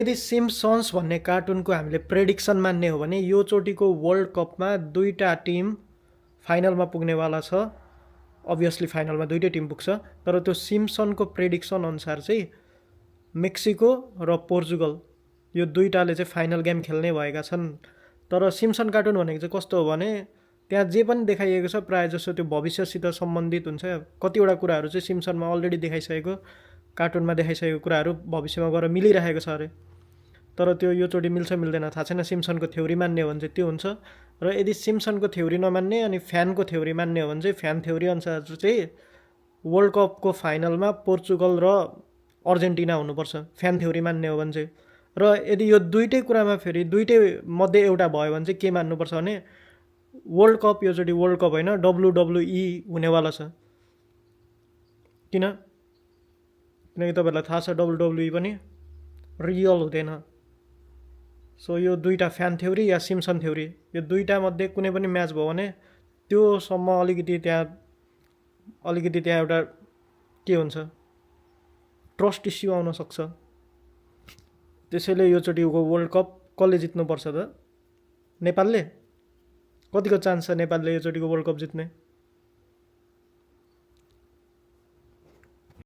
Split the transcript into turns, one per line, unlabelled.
यदि सिम्पसन्स भन्ने कार्टुनको हामीले प्रेडिक्सन मान्ने हो भने यो चोटिको वर्ल्ड कपमा दुईटा टिम फाइनलमा पुग्नेवाला छ। अभियसली फाइनलमा दुईटै टिम पुग्छ, तर त्यो सिम्पसनको प्रेडिक्सन अनुसार चाहिँ मेक्सिको र पोर्चुगल यो दुईटाले चाहिँ फाइनल गेम खेल्ने भएका छन्। तर सिम्पसन कार्टुन भनेको चाहिँ कस्तो हो भने त्यहाँ जे पनि देखाइएको छ प्रायः जसो त्यो भविष्यसित सम्बन्धित हुन्छ। कतिवटा कुराहरू चाहिँ सिम्पसनमा अलरेडी देखाइसकेको, कार्टुनमा देखाइसकेको कुराहरू भविष्यमा गएर मिलिरहेको छ अरे। तर त्यो योचोटि मिल्छ मिल्दैन थाहा छैन। सिम्पसनको थ्योरी मान्ने हो भने चाहिँ त्यो हुन्छ, र यदि सिम्पसनको थ्योरी नमान्ने अनि फ्यानको थ्योरी मान्ने हो भने चाहिँ फ्यान थ्योरी अनुसार चाहिँ वर्ल्ड कपको फाइनलमा पोर्चुगल र अर्जेन्टिना हुनुपर्छ फ्यान थ्योरी मान्ने हो भने चाहिँ। र यदि यो दुईटै कुरामा फेरि दुईटै मध्ये एउटा भयो भने चाहिँ के मान्नुपर्छ भने वर्ल्ड कप योचोटि वर्ल्ड कप होइन WWE हुनेवाला छ। किनकि तपाईँहरूलाई थाहा छ WWE पनि रियल हुँदैन। सो यो दुईटा फ्यान थ्योरी या सिम्पसन थ्योरी यो दुईटा मध्ये कुनै पनि म्याच भयो भने त्योसम्म अलिकति त्यहाँ एउटा के हुन्छ ट्रस्ट इस्यु आउन सक्छ। त्यसैले योचोटिको वर्ल्ड कप कसले जित्नुपर्छ त? नेपालले? कतिको चान्स छ नेपालले योचोटिको वर्ल्ड कप जित्ने?